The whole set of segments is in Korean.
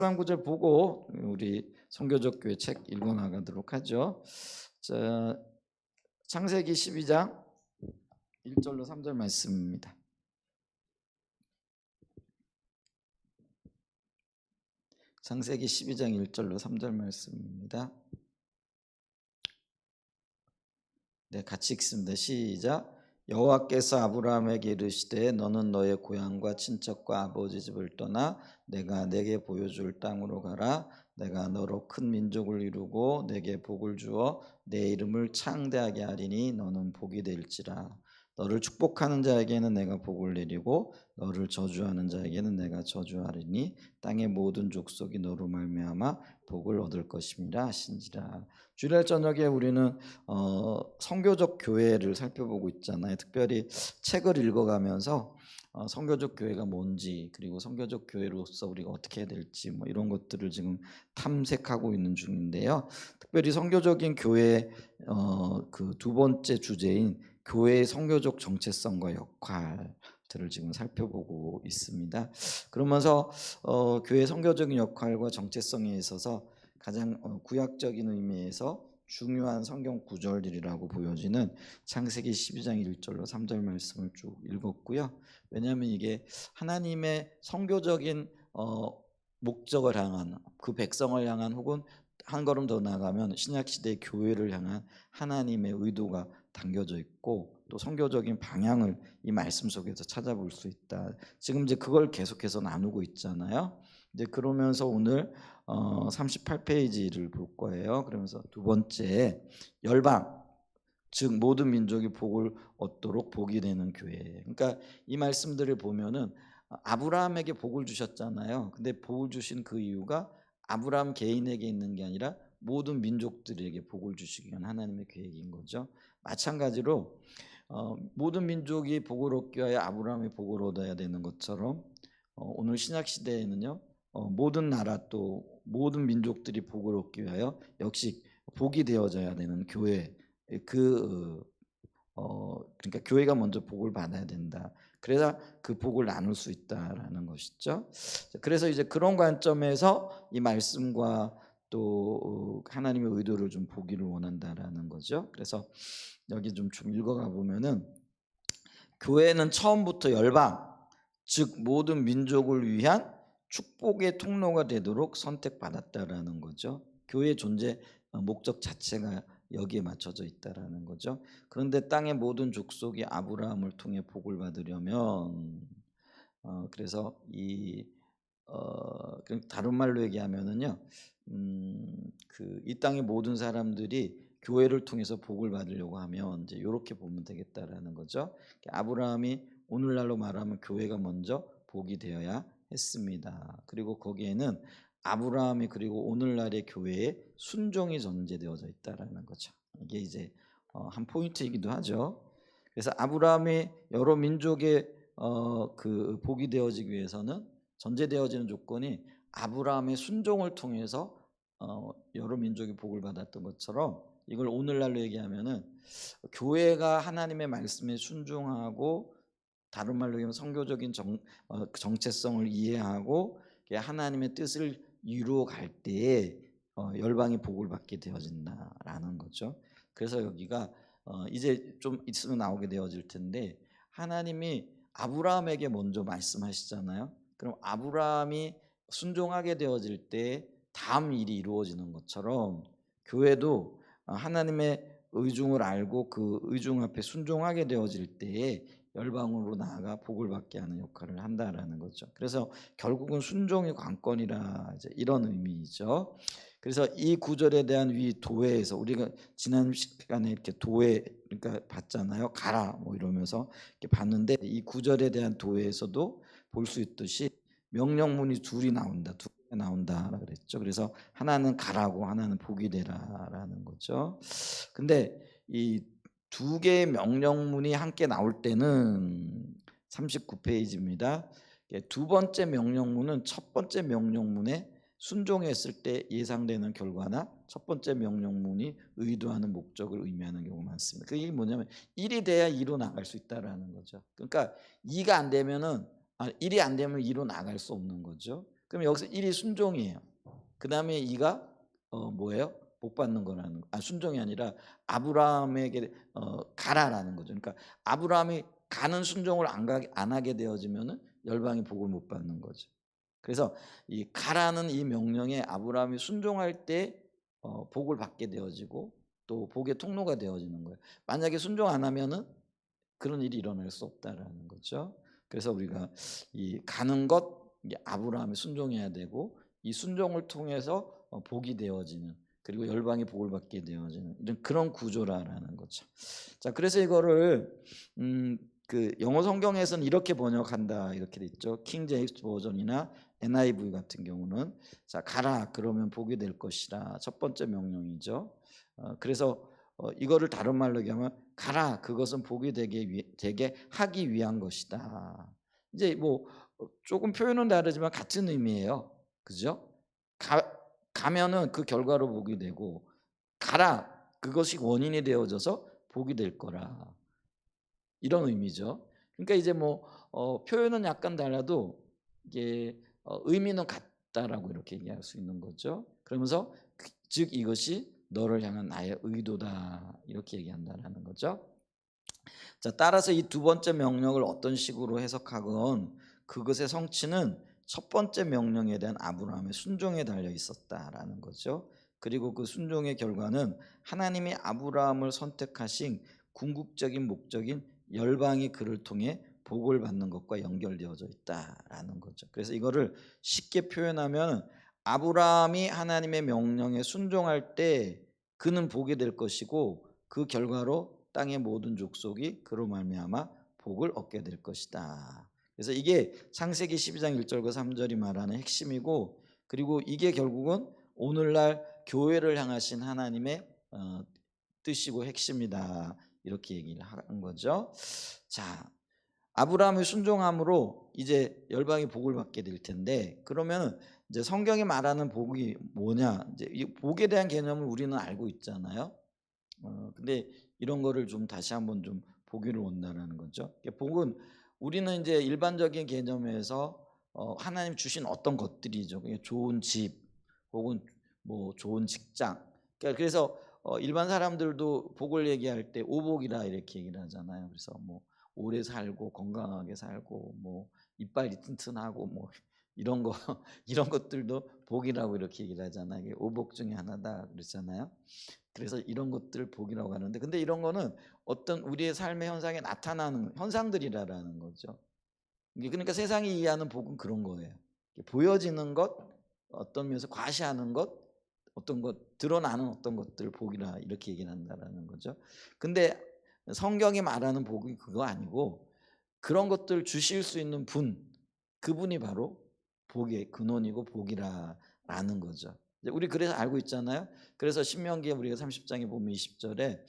구절 보고 우리 선교적 교회 책 읽어 나가도록 하죠. 자, 창세기 12장 1절로 3절 말씀입니다. 창세기 12장 1절로 3절 말씀입니다. 네, 같이 읽습니다. 시작. 여호와께서 아브라함에게 이르시되 너는 너의 고향과 친척과 아버지 집을 떠나 내가 내게 보여줄 땅으로 가라. 내가 너로 큰 민족을 이루고 내게 복을 주어 내 이름을 창대하게 하리니 너는 복이 될지라. 너를 축복하는 자에게는 내가 복을 내리고 너를 저주하는 자에게는 내가 저주하리니 땅의 모든 족속이 너로 말미암아 복을 얻을 것임이라 하신지라. 주일 저녁에 우리는 선교적 교회를 살펴보고 있잖아요. 특별히 책을 읽어가면서 선교적 교회가 뭔지, 그리고 선교적 교회로서 우리가 어떻게 해야 될지 뭐 이런 것들을 지금 탐색하고 있는 중인데요. 특별히 선교적인 교회 그 두 번째 주제인 교회의 선교적 정체성과 역할들을 지금 살펴보고 있습니다. 그러면서 교회 선교적인 역할과 정체성에 있어서 가장 구약적인 의미에서 중요한 성경 구절들이라고 보여지는 창세기 12장 1절로 3절 말씀을 쭉 읽었고요. 왜냐하면 이게 하나님의 선교적인 목적을 향한, 그 백성을 향한, 혹은 한 걸음 더 나아가면 신약시대 교회를 향한 하나님의 의도가 담겨져 있고, 또 선교적인 방향을 이 말씀 속에서 찾아볼 수 있다. 지금 이제 그걸 계속해서 나누고 있잖아요. 이제 그러면서 오늘 38페이지를 볼 거예요. 그러면서 두 번째, 열방, 즉 모든 민족이 복을 얻도록 복이 되는 교회. 그러니까 이 말씀들을 보면은 아브라함에게 복을 주셨잖아요. 근데 복을 주신 그 이유가 아브라함 개인에게 있는 게 아니라 모든 민족들에게 복을 주시기 위한 하나님의 계획인 거죠. 마찬가지로 모든 민족이 복을 얻기 위하여 아브라함이 복을 얻어야 되는 것처럼 오늘 신약 시대에는요, 모든 나라 또 모든 민족들이 복을 얻기 위하여 역시 복이 되어져야 되는 교회, 그러니까 교회가 먼저 복을 받아야 된다. 그래야 그 복을 나눌 수 있다라는 것이죠. 그래서 이제 그런 관점에서 이 말씀과 또 하나님의 의도를 좀 보기를 원한다라는 거죠. 그래서 여기 좀 읽어가 보면은 교회는 처음부터 열방, 즉 모든 민족을 위한 축복의 통로가 되도록 선택받았다라는 거죠. 교회의 존재 목적 자체가 여기에 맞춰져 있다라는 거죠. 그런데 땅의 모든 족속이 아브라함을 통해 복을 받으려면 그래서 다른 말로 얘기하면은요, 이 땅의 모든 사람들이 교회를 통해서 복을 받으려고 하면 이제 이렇게 보면 되겠다라는 거죠. 아브라함이 오늘날로 말하면 교회가 먼저 복이 되어야 했습니다. 그리고 거기에는 아브라함이 그리고 오늘날의 교회에 순종이 전제되어져 있다라는 거죠. 이게 이제 한 포인트이기도 하죠. 그래서 아브라함이 여러 민족의 그 복이 되어지기 위해서는 전제되어지는 조건이 아브라함의 순종을 통해서 여러 민족이 복을 받았던 것처럼, 이걸 오늘날로 얘기하면은 교회가 하나님의 말씀에 순종하고, 다른 말로 얘기하면 선교적인 정체성을 이해하고 하나님의 뜻을 이루어 갈 때에 열방이 복을 받게 되어진다라는 거죠. 그래서 여기가 이제 좀 있으면 나오게 되어질 텐데, 하나님이 아브라함에게 먼저 말씀하시잖아요. 그럼 아브라함이 순종하게 되어질 때 다음 일이 이루어지는 것처럼 교회도 하나님의 의중을 알고 그 의중 앞에 순종하게 되어질 때에 열방으로 나아가 복을 받게 하는 역할을 한다라는 거죠. 그래서 결국은 순종이 관건이라 이런 의미이죠. 그래서 이 구절에 대한 위 도회에서 우리가 지난 시간에 이렇게 도회 그러니까 봤잖아요. 가라 뭐 이러면서 이렇게 봤는데, 이 구절에 대한 도회에서도 볼 수 있듯이 명령문이 둘이 나온다, 두 개 나온다라 그랬죠. 그래서 하나는 가라고 하나는 복이 되라라는 거죠. 근데 이 두 개의 명령문이 함께 나올 때는 39페이지입니다. 두 번째 명령문은 첫 번째 명령문에 순종했을 때 예상되는 결과나 첫 번째 명령문이 의도하는 목적을 의미하는 경우가 많습니다. 그게 뭐냐면 1이 돼야 2로 나갈 수 있다라는 거죠. 그러니까 2가 안 되면은 1이 안 되면 2로 나갈 수 없는 거죠. 그럼 여기서 1이 순종이에요. 그 다음에 2가 뭐예요? 복 받는 거라는 순종이 아니라 아브라함에게 가라라는 거죠. 그러니까 아브라함이 가는 순종을 안 하게 되어지면은 열방이 복을 못 받는 거죠. 그래서 이 가라는 이 명령에 아브라함이 순종할 때 복을 받게 되어지고 또 복의 통로가 되어지는 거예요. 만약에 순종 안 하면은 그런 일이 일어날 수 없다라는 거죠. 그래서 우리가 이 가는 것 이게 아브라함이 순종해야 되고 이 순종을 통해서 복이 되어지는 그리고 열방이 복을 받게 되어지는 이런 그런 구조라는 거죠. 자, 그래서 이거를 그 영어 성경에서는 이렇게 번역한다 이렇게 돼 있죠. 킹 제임스 버전이나 NIV 같은 경우는 자 가라 그러면 복이 될 것이라 첫 번째 명령이죠. 그래서 이거를 다른 말로 얘기하면 가라 그것은 복이 되게 하기 위한 것이다. 이제 뭐 조금 표현은 다르지만 같은 의미예요. 그죠? 가면은 그 결과로 복이 되고 가라 그것이 원인이 되어져서 복이 될 거라 이런 의미죠. 그러니까 이제 뭐 표현은 약간 달라도 이게 의미는 같다라고 이렇게 얘기할 수 있는 거죠. 그러면서 즉 이것이 너를 향한 나의 의도다 이렇게 얘기한다라는 거죠. 자, 따라서 이 두 번째 명령을 어떤 식으로 해석하건 그것의 성취는 첫 번째 명령에 대한 아브라함의 순종에 달려 있었다라는 거죠. 그리고 그 순종의 결과는 하나님이 아브라함을 선택하신 궁극적인 목적인 열방이 그를 통해 복을 받는 것과 연결되어져 있다라는 거죠. 그래서 이거를 쉽게 표현하면 아브라함이 하나님의 명령에 순종할 때 그는 복이 될 것이고 그 결과로 땅의 모든 족속이 그로 말미암아 복을 얻게 될 것이다. 그래서 이게 창세기 12장 1절과 3절이 말하는 핵심이고 그리고 이게 결국은 오늘날 교회를 향하신 하나님의 뜻이고 핵심이다. 이렇게 얘기를 한 거죠. 자, 아브라함의 순종함으로 이제 열방이 복을 받게 될 텐데 그러면 이제 성경이 말하는 복이 뭐냐? 이제 이 복에 대한 개념을 우리는 알고 있잖아요. 근데 이런 거를 좀 다시 한번 좀 보기를 원한다는 거죠. 복은 우리는 이제 일반적인 개념에서 하나님 주신 어떤 것들이죠. 그냥 좋은 집 혹은 뭐 좋은 직장. 그래서 일반 사람들도 복을 얘기할 때 오복이라 이렇게 얘기를 하잖아요. 그래서 뭐 오래 살고 건강하게 살고 뭐 이빨이 튼튼하고 뭐 이런 거 이런 것들도 복이라고 이렇게 얘기를 하잖아요. 이게 오복 중에 하나다 그러잖아요. 그래서 이런 것들 복이라고 하는데 근데 이런 거는 어떤 우리의 삶의 현상에 나타나는 현상들이라는 거죠. 그러니까 세상이 이해하는 복은 그런 거예요. 보여지는 것, 어떤 면에서 과시하는 것, 어떤 것 드러나는 어떤 것들 복이라 이렇게 얘기를 한다라는 거죠. 근데 성경이 말하는 복이 그거 아니고 그런 것들 주실 수 있는 분, 그분이 바로 복의 근원이고 복이라는 거죠. 우리 그래서 알고 있잖아요. 그래서 신명기에 우리가 30장에 보면 20절에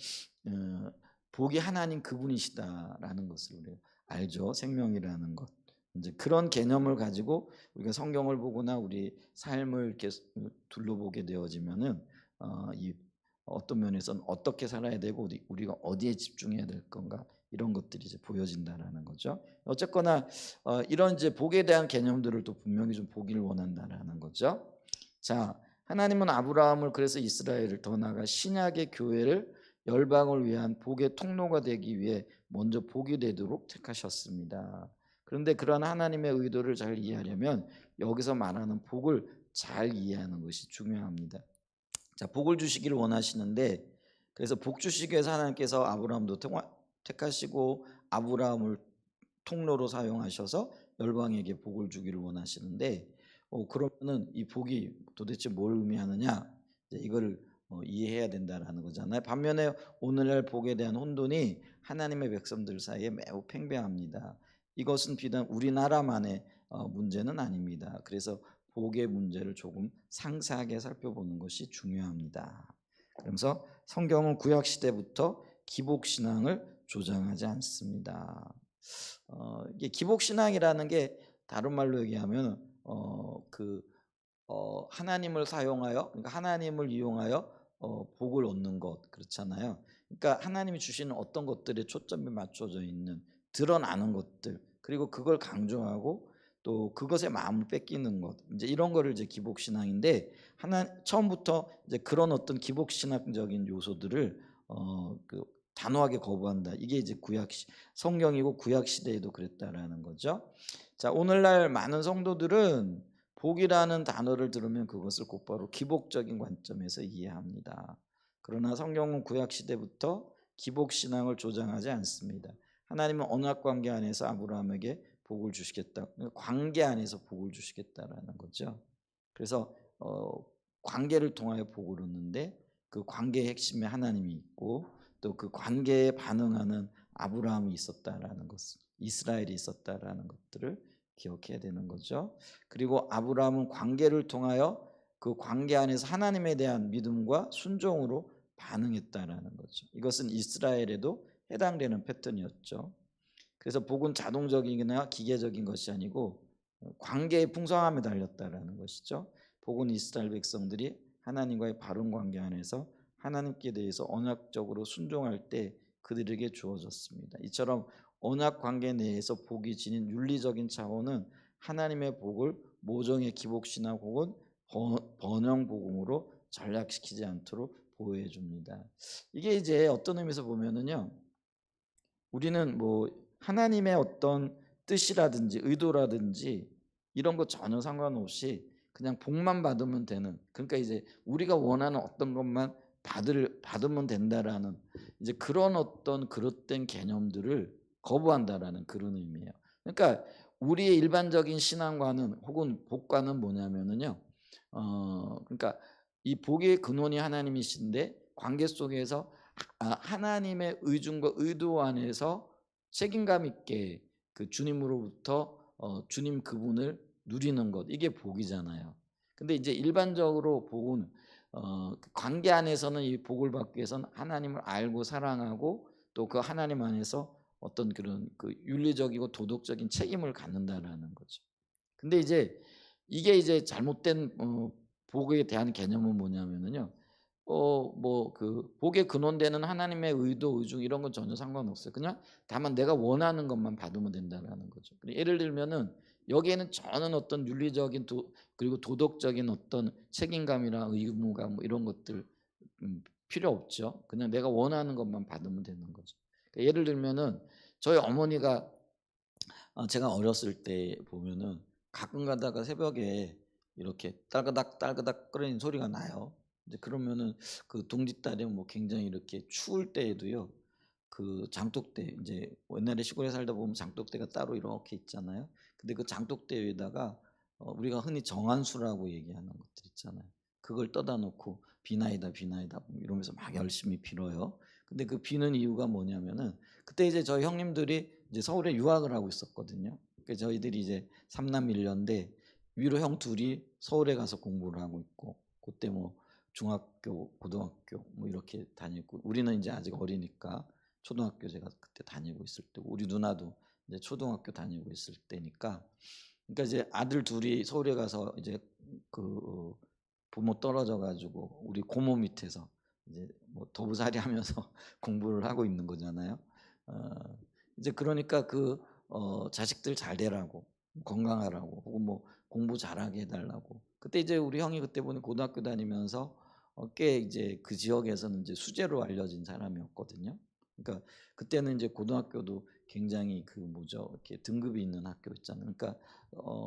복이 하나님 그분이시다라는 것을 우리가 알죠. 생명이라는 것. 이제 그런 개념을 가지고 우리가 성경을 보거나 우리 삶을 이렇게 둘러보게 되어지면은 이 어떤 면에서는 어떻게 살아야 되고 우리가 어디에 집중해야 될 건가 이런 것들이 이제 보여진다라는 거죠. 어쨌거나 이런 이제 복에 대한 개념들을 또 분명히 좀 보기를 원한다라는 거죠. 자, 하나님은 아브라함을 그래서 이스라엘을 더 나아가 신약의 교회를 열방을 위한 복의 통로가 되기 위해 먼저 복이 되도록 택하셨습니다. 그런데 그러한 하나님의 의도를 잘 이해하려면 여기서 말하는 복을 잘 이해하는 것이 중요합니다. 자, 복을 주시기를 원하시는데 그래서 복 주시기 위해서 하나님께서 아브라함도 택하시고 아브라함을 통로로 사용하셔서 열방에게 복을 주기를 원하시는데 그러면은 이 복이 도대체 뭘 의미하느냐 이거를 이해해야 된다라는 거잖아요. 반면에 오늘날 복에 대한 혼돈이 하나님의 백성들 사이에 매우 팽배합니다. 이것은 비단 우리나라만의 문제는 아닙니다. 그래서 복의 문제를 조금 상세하게 살펴보는 것이 중요합니다. 그러면서 성경은 구약 시대부터 기복 신앙을 조장하지 않습니다. 이게 기복 신앙이라는 게 다른 말로 얘기하면 하나님을 사용하여 그러니까 하나님을 이용하여 복을 얻는 것 그렇잖아요. 그러니까 하나님이 주시는 어떤 것들에 초점이 맞춰져 있는 드러나는 것들 그리고 그걸 강조하고 또 그것에 마음을 뺏기는 것, 이제 이런 거를 이제 기복 신앙인데, 처음부터 이제 그런 어떤 기복 신앙적인 요소들을 그 단호하게 거부한다. 이게 이제 성경이고 구약 시대에도 그랬다라는 거죠. 자, 오늘날 많은 성도들은 복이라는 단어를 들으면 그것을 곧바로 기복적인 관점에서 이해합니다. 그러나 성경은 구약 시대부터 기복 신앙을 조장하지 않습니다. 하나님은 언약 관계 안에서 아브라함에게 복을 주시겠다. 관계 안에서 복을 주시겠다라는 거죠. 그래서 관계를 통하여 복을 얻는데, 그 관계의 핵심에 하나님이 있고 또 그 관계에 반응하는 아브라함이 있었다라는 것, 이스라엘이 있었다라는 것들을 기억해야 되는 거죠. 그리고 아브라함은 관계를 통하여 그 관계 안에서 하나님에 대한 믿음과 순종으로 반응했다라는 거죠. 이것은 이스라엘에도 해당되는 패턴이었죠. 그래서 복은 자동적이거나 기계적인 것이 아니고 관계의 풍성함에 달렸다라는 것이죠. 복은 이스라엘 백성들이 하나님과의 바른 관계 안에서 하나님께 대해서 언약적으로 순종할 때 그들에게 주어졌습니다. 이처럼 언약 관계 내에서 복이 지닌 윤리적인 차원은 하나님의 복을 모종의 기복신앙 혹은 번영 복음으로 전락시키지 않도록 보호해 줍니다. 이게 이제 어떤 의미에서 보면은요, 우리는 뭐 하나님의 어떤 뜻이라든지 의도라든지 이런 거 전혀 상관없이 그냥 복만 받으면 되는, 그러니까 이제 우리가 원하는 어떤 것만 받으면 된다라는 이제 그런 어떤 그릇된 개념들을 거부한다라는 그런 의미예요. 그러니까 우리의 일반적인 신앙과는 혹은 복과는 뭐냐면은요, 그러니까 이 복의 근원이 하나님이신데 관계 속에서 하나님의 의중과 의도 안에서 책임감 있게 그 주님으로부터 주님 그분을 누리는 것, 이게 복이잖아요. 근데 이제 일반적으로 복은 관계 안에서는 이 복을 받기 위해서는 하나님을 알고 사랑하고 또 그 하나님 안에서 어떤 그런 그 윤리적이고 도덕적인 책임을 갖는다라는 거죠. 근데 이제 이게 이제 잘못된 복에 대한 개념은 뭐냐면은요, 뭐 그 복의 근원되는 하나님의 의도, 의중 이런 건 전혀 상관없어요. 그냥 다만 내가 원하는 것만 받으면 된다라는 거죠. 예를 들면은 여기에는 저는 어떤 윤리적인 그리고 도덕적인 어떤 책임감이나 의무감 뭐 이런 것들 필요 없죠. 그냥 내가 원하는 것만 받으면 되는 거죠. 그러니까 예를 들면은 저희 어머니가 제가 어렸을 때 보면은 가끔 가다가 새벽에 이렇게 딸그닥 딸그닥 끓이는 소리가 나요. 이제 그러면은 그 동짓딸이 뭐 굉장히 이렇게 추울 때에도요, 그 장독대, 이제 옛날에 시골에 살다 보면 장독대가 따로 이렇게 있잖아요. 근데 그 장독대 위에다가 우리가 흔히 정한수라고 얘기하는 것들 있잖아요. 그걸 떠다 놓고 비나이다 비나이다 이러면서 막 열심히 빌어요. 근데 그 비는 이유가 뭐냐면은 그때 이제 저희 형님들이 이제 서울에 유학을 하고 있었거든요. 그 저희들이 이제 삼남 일녀인데 위로 형 둘이 서울에 가서 공부를 하고 있고, 그때 뭐 중학교, 고등학교 뭐 이렇게 다니고, 우리는 이제 아직 어리니까 초등학교 제가 그때 다니고 있을 때고, 우리 누나도 이제 초등학교 다니고 있을 때니까, 그러니까 이제 아들 둘이 서울에 가서 이제 그 부모 떨어져 가지고 우리 고모 밑에서 이제 뭐 도부살이 하면서 공부를 하고 있는 거잖아요. 어, 이제 그러니까 그 자식들 잘 되라고, 건강하라고, 혹은 뭐 공부 잘하게 해달라고. 그때 이제 우리 형이 그때 보니 고등학교 다니면서 꽤 이제 그 지역에서는 이제 수재로 알려진 사람이었거든요. 그러니까 그때는 이제 고등학교도 굉장히 그 뭐죠, 이렇게 등급이 있는 학교 있잖아요. 그러니까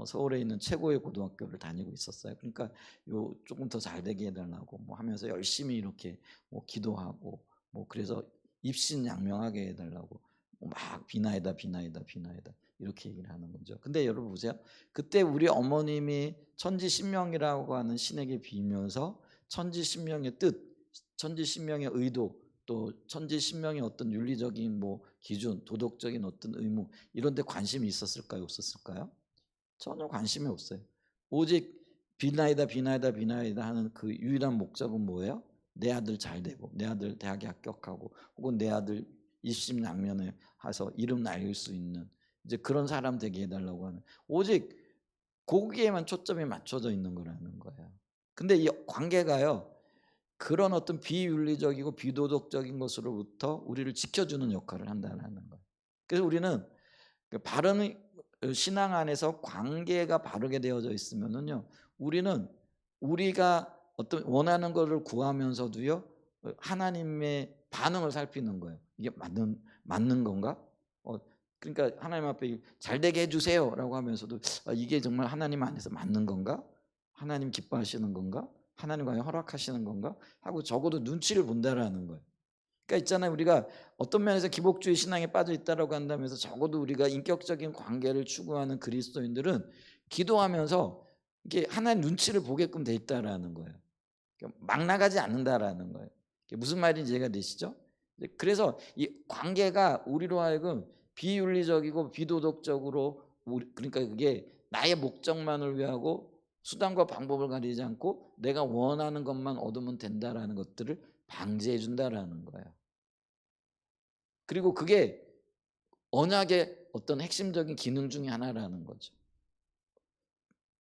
서울에 있는 최고의 고등학교를 다니고 있었어요. 그러니까 요 조금 더 잘 되게 해달라고 뭐 하면서 열심히 이렇게 뭐 기도하고, 뭐 그래서 입신양명하게 해달라고 막 비나이다 비나이다 비나이다 이렇게 얘기를 하는 거죠. 근데 여러분 보세요. 그때 우리 어머님이 천지신명이라고 하는 신에게 빌면서 천지신명의 뜻, 천지신명의 의도, 또 천지신명의 어떤 윤리적인 뭐 기준, 도덕적인 어떤 의무 이런 데 관심이 있었을까요? 없었을까요? 전혀 관심이 없어요. 오직 비나이다 비나이다 비나이다 하는 그 유일한 목적은 뭐예요? 내 아들 잘 되고, 내 아들 대학에 합격하고, 혹은 내 아들 입시양면에 해서 이름 날릴 수 있는 이제 그런 사람 되게 해달라고 하는, 오직 거기에만 초점이 맞춰져 있는 거라는 거예요. 근데 이 관계가요, 그런 어떤 비윤리적이고 비도덕적인 것으로부터 우리를 지켜주는 역할을 한다는 거예요. 그래서 우리는 그 바른 신앙 안에서 관계가 바르게 되어져 있으면은요, 우리는 우리가 어떤 원하는 것을 구하면서도요, 하나님의 반응을 살피는 거예요. 이게 맞는 건가? 그러니까 하나님 앞에 잘 되게 해주세요라고 하면서도 이게 정말 하나님 안에서 맞는 건가? 하나님 기뻐하시는 건가? 하나님 과연 허락하시는 건가? 하고 적어도 눈치를 본다라는 거예요. 그러니까 있잖아요, 우리가 어떤 면에서 기복주의 신앙에 빠져 있다라고 한다면서 적어도 우리가 인격적인 관계를 추구하는 그리스도인들은 기도하면서 이게 하나님 눈치를 보게끔 돼 있다라는 거예요. 그러니까 막 나가지 않는다라는 거예요. 무슨 말인지 이해가 되시죠? 그래서 이 관계가 우리로 하여금 비윤리적이고 비도덕적으로, 그러니까 그게 나의 목적만을 위하고 수단과 방법을 가리지 않고 내가 원하는 것만 얻으면 된다라는 것들을 방지해 준다라는 거예요. 그리고 그게 언약의 어떤 핵심적인 기능 중에 하나라는 거죠.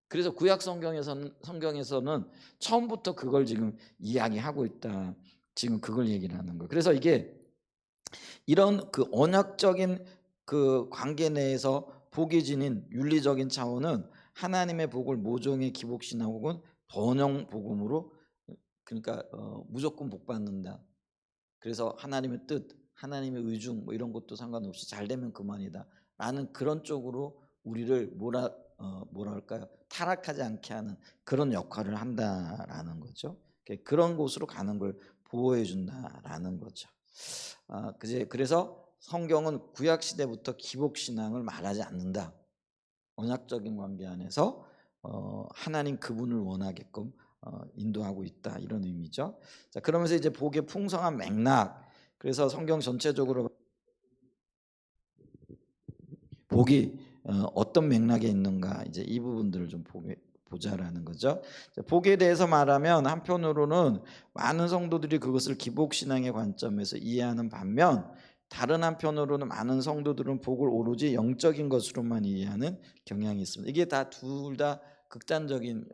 그래서 구약 성경에서는 처음부터 그걸 지금 이야기하고 있다. 지금 그걸 얘기를 하는 거예요. 그래서 이게 이런 그 언약적인 그 관계 내에서 복이 지닌 윤리적인 차원은 하나님의 복을 모종의 기복신앙 혹은 번영 복음으로, 그러니까 무조건 복 받는다. 그래서 하나님의 뜻, 하나님의 의중 뭐 이런 것도 상관없이 잘 되면 그만이다 라는 그런 쪽으로 우리를 뭐랄까요, 타락하지 않게 하는 그런 역할을 한다라는 거죠. 그런 곳으로 가는 걸 보호해 준다라는 거죠. 그래서 성경은 구약 시대부터 기복 신앙을 말하지 않는다. 언약적인 관계 안에서 하나님 그분을 원하게끔 인도하고 있다, 이런 의미죠. 자, 그러면서 이제 복의 풍성한 맥락, 그래서 성경 전체적으로 복이 어떤 맥락에 있는가, 이제 이 부분들을 좀 보자라는 거죠. 자, 복에 대해서 말하면 한편으로는 많은 성도들이 그것을 기복신앙의 관점에서 이해하는 반면, 다른 한편으로는 많은 성도들은 복을 오로지 영적인 것으로만 이해하는 경향이 있습니다. 이게 다 둘 다 극단적인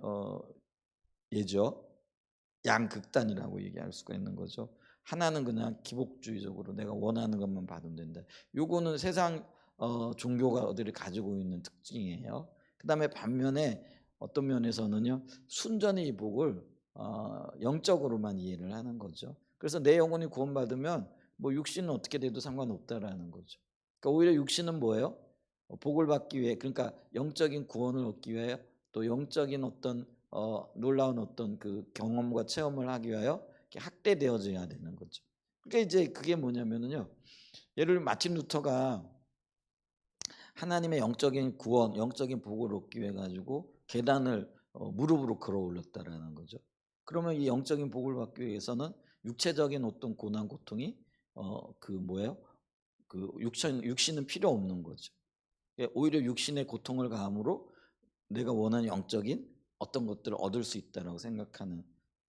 예죠. 양극단이라고 얘기할 수가 있는 거죠. 하나는 그냥 기복주의적으로 내가 원하는 것만 받으면 된다. 요거는 세상 종교가들이 가지고 있는 특징이에요. 그다음에 반면에 어떤 면에서는요, 순전히 이 복을 영적으로만 이해를 하는 거죠. 그래서 내 영혼이 구원받으면 뭐 육신은 어떻게 돼도 상관없다라는 거죠. 그러니까 오히려 육신은 뭐예요? 복을 받기 위해, 그러니까 영적인 구원을 얻기 위해, 또 영적인 어떤 놀라운 어떤 그 경험과 체험을 하기 위하여 학대되어져야 되는 거죠. 그러니까 이제 그게 뭐냐면은요, 예를 들면 마틴 루터가 하나님의 영적인 구원, 영적인 복을 얻기 위해 가지고 계단을 무릎으로 걸어 올렸다라는 거죠. 그러면 이 영적인 복을 받기 위해서는 육체적인 어떤 고난 고통이 그 뭐예요? 그 육신은 필요 없는 거죠. 오히려 육신의 고통을 가함으로 내가 원하는 영적인 어떤 것들을 얻을 수 있다라고 생각하는,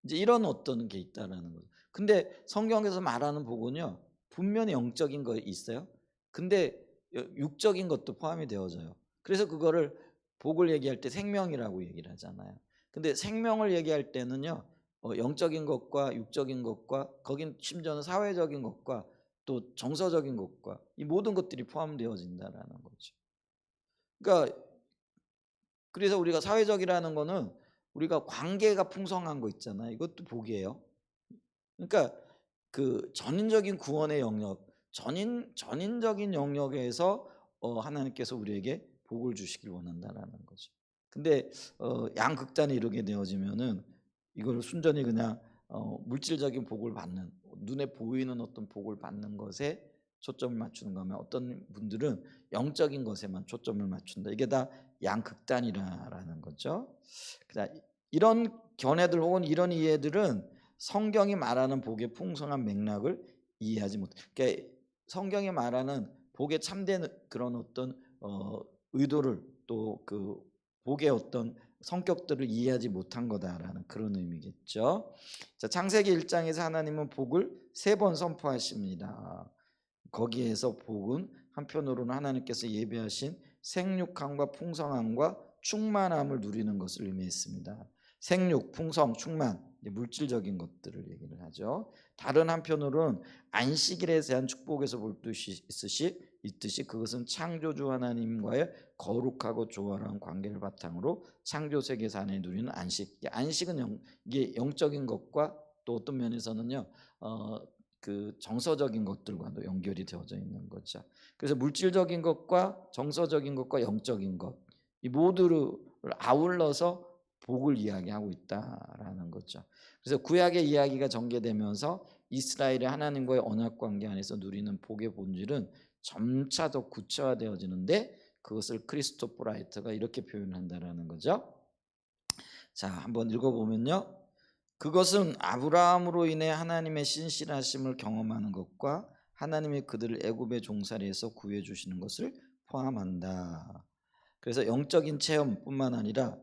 이제 이런 어떤 게 있다라는 거죠. 근데 성경에서 말하는 복은요, 분명히 영적인 거 있어요. 근데 육적인 것도 포함이 되어져요. 그래서 그거를 복을 얘기할 때 생명이라고 얘기를 하잖아요. 근데 생명을 얘기할 때는요, 영적인 것과 육적인 것과, 거긴 심지어는 사회적인 것과 또 정서적인 것과 이 모든 것들이 포함되어진다라는 거죠. 그러니까 그래서 우리가 사회적이라는 거는 우리가 관계가 풍성한 거 있잖아요. 이것도 복이에요. 그러니까 그 전인적인 구원의 영역, 전인적인 영역에서 하나님께서 우리에게 복을 주시길 원한다라는 거죠. 근데 양극단에 이르게 되어지면은 이걸 순전히 그냥 물질적인 복을 받는, 눈에 보이는 어떤 복을 받는 것에 초점을 맞추는 거면, 어떤 분들은 영적인 것에만 초점을 맞춘다. 이게 다 양극단이라는 거죠. 이런 견해들 혹은 이런 이해들은 성경이 말하는 복의 풍성한 맥락을 이해하지 못해. 그러니까 성경이 말하는 복의 참된 그런 어떤 의도를, 또 그 복의 어떤 성격들을 이해하지 못한 거다라는 그런 의미겠죠. 자, 창세기 1장에서 하나님은 복을 3번 선포하십니다. 거기에서 복은 한편으로는 하나님께서 예비하신 생육함과 풍성함과 충만함을 누리는 것을 의미했습니다. 생육, 풍성, 충만, 물질적인 것들을 얘기를 하죠. 다른 한편으로는 안식일에 대한 축복에서 볼 듯이 있듯이 있듯이 그것은 창조주 하나님과의 거룩하고 조화로운 관계를 바탕으로 창조 세계에서 안에 누리는 안식. 안식은 이게 영적인 것과 또 어떤 면에서는요, 그 정서적인 것들과도 연결이 되어져 있는 거죠. 그래서 물질적인 것과 정서적인 것과 영적인 것, 이 모두를 아울러서 복을 이야기하고 있다라는 거죠. 그래서 구약의 이야기가 전개되면서 이스라엘의 하나님과의 언약 관계 안에서 누리는 복의 본질은 점차 더 구체화되어지는데, 그것을 크리스토퍼 라이트가 이렇게 표현한다라는 거죠. 자, 한번 읽어보면요, 그것은 아브라함으로 인해 하나님의 신실하심을 경험하는 것과 하나님이 그들을 애굽의 종살이에서 구해 주시는 것을 포함한다. 그래서 영적인 체험뿐만 아니라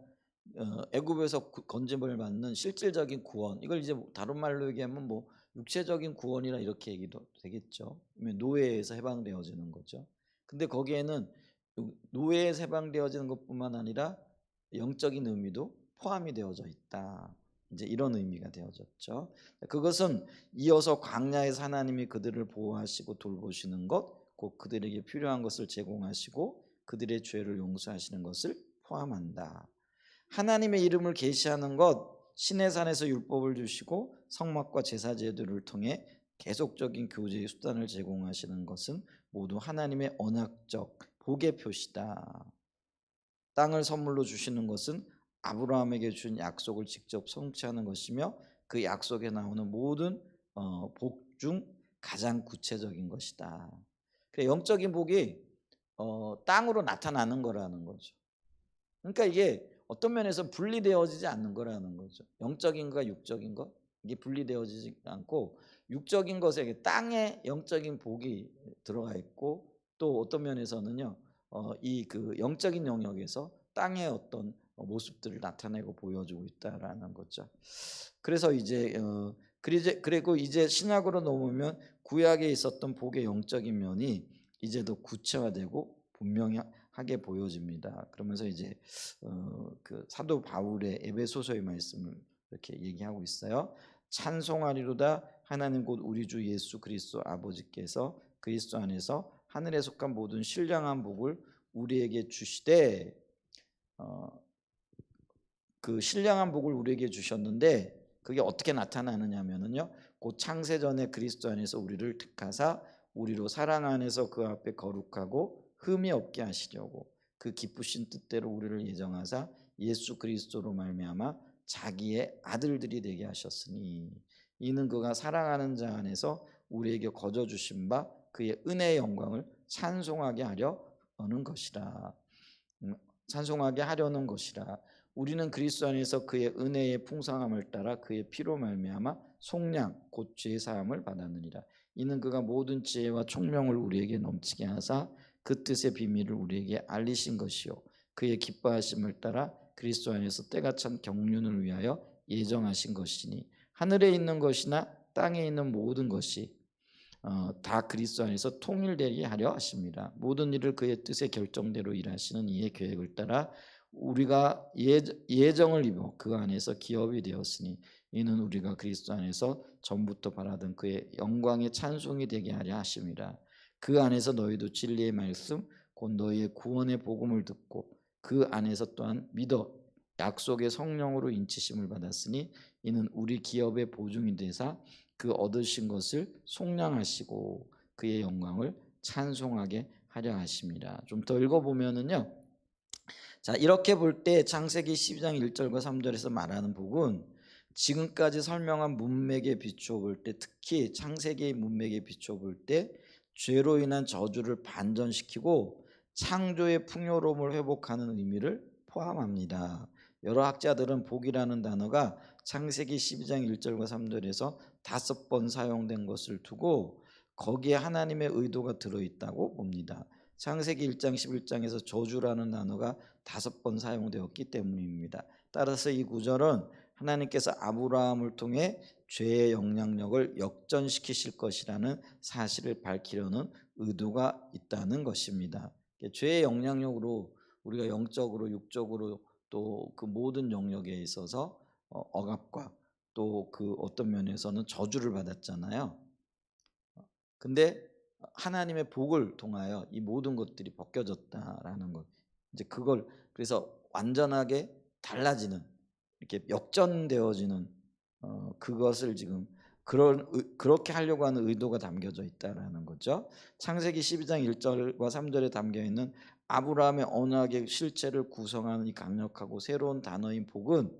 애굽에서 건짐을 받는 실질적인 구원, 이걸 이제 다른 말로 얘기하면 뭐 육체적인 구원이라 이렇게 얘기도 되겠죠. 노예에서 해방되어지는 거죠. 근데 거기에는 노예에서 해방되어지는 것뿐만 아니라 영적인 의미도 포함이 되어져 있다. 이제 이런 의미가 되어졌죠. 그것은 이어서 광야에서 하나님이 그들을 보호하시고 돌보시는 것, 곧 그들에게 필요한 것을 제공하시고 그들의 죄를 용서하시는 것을 포함한다. 하나님의 이름을 계시하는 것, 시내산에서 율법을 주시고 성막과 제사 제도를 통해 계속적인 교제의 수단을 제공하시는 것은 모두 하나님의 언약적 복의 표시다. 땅을 선물로 주시는 것은 아브라함에게 준 약속을 직접 성취하는 것이며, 그 약속에 나오는 모든 복 중 가장 구체적인 것이다. 영적인 복이 땅으로 나타나는 거라는 거죠. 그러니까 이게 어떤 면에서 분리되어지지 않는 거라는 거죠. 영적인 것과 육적인 것, 이게 분리되어지지 않고 육적인 것에 땅에 영적인 복이 들어가 있고, 또 어떤 면에서는요, 이 그 영적인 영역에서 땅의 어떤 모습들을 나타내고 보여주고 있다라는 거죠. 그래서 그리고 이제 신약으로 넘으면 구약에 있었던 복의 영적인 면이 이제 더 구체화되고 분명하게 보여집니다. 그러면서 이제 그 사도 바울의 에베소서의 말씀을 이렇게 얘기하고 있어요. 찬송하리로다 하나님 곧 우리 주 예수 그리스도 아버지께서 그리스도 안에서 하늘에 속한 모든 신령한 복을 우리에게 주시되, 그 신령한 복을 우리에게 주셨는데 그게 어떻게 나타나느냐면은요, 곧 창세전에 그리스도 안에서 우리를 택하사 우리로 사랑 안에서 그 앞에 거룩하고 흠이 없게 하시려고 그 기쁘신 뜻대로 우리를 예정하사 예수 그리스도로 말미암아 자기의 아들들이 되게 하셨으니, 이는 그가 사랑하는 자 안에서 우리에게 거저 주신 바 그의 은혜의 영광을 찬송하게 하려는 것이라. 찬송하게 하려는 것이라. 우리는 그리스도 안에서 그의 은혜의 풍성함을 따라 그의 피로 말미암아 속량 곧 죄 사함을 받았느니라. 이는 그가 모든 지혜와 총명을 우리에게 넘치게 하사 그 뜻의 비밀을 우리에게 알리신 것이요 그의 기뻐하심을 따라 그리스도 안에서 때가 찬 경륜을 위하여 예정하신 것이니, 하늘에 있는 것이나 땅에 있는 모든 것이 다 그리스도 안에서 통일되게 하려 하십니다. 모든 일을 그의 뜻의 결정대로 일하시는 이의 계획을 따라 우리가 예정을 입어 그 안에서 기업이 되었으니, 이는 우리가 그리스도 안에서 전부터 바라던 그의 영광의 찬송이 되게 하려 하심이라. 그 안에서 너희도 진리의 말씀 곧 너희의 구원의 복음을 듣고 그 안에서 또한 믿어 약속의 성령으로 인치심을 받았으니, 이는 우리 기업의 보증이 되사 그 얻으신 것을 속량하시고 그의 영광을 찬송하게 하려 하심이라. 좀 더 읽어보면은요, 자, 이렇게 볼 때 창세기 12장 1절과 3절에서 말하는 복은 지금까지 설명한 문맥에 비추어 볼 때, 특히 창세기의 문맥에 비추어 볼 때 죄로 인한 저주를 반전시키고 창조의 풍요로움을 회복하는 의미를 포함합니다. 여러 학자들은 복이라는 단어가 창세기 12장 1절과 3절에서 5번 사용된 것을 두고 거기에 하나님의 의도가 들어있다고 봅니다. 창세기 1장 11장에서 저주라는 단어가 5번 사용되었기 때문입니다. 따라서 이 구절은 하나님께서 아브라함을 통해 죄의 영향력을 역전시키실 것이라는 사실을 밝히려는 의도가 있다는 것입니다. 죄의 영향력으로 우리가 영적으로 육적으로 또 그 모든 영역에 있어서 억압과 또 그 어떤 면에서는 저주를 받았잖아요. 근데 하나님의 복을 통하여 이 모든 것들이 벗겨졌다라는 것. 이제 그걸 그래서 완전하게 달라지는 이렇게 역전되어지는 그것을 지금 그렇게 하려고 하는 의도가 담겨져 있다라는 거죠. 창세기 12장 1절과 3절에 담겨 있는 아브라함의 언약의 실체를 구성하는 이 강력하고 새로운 단어인 복은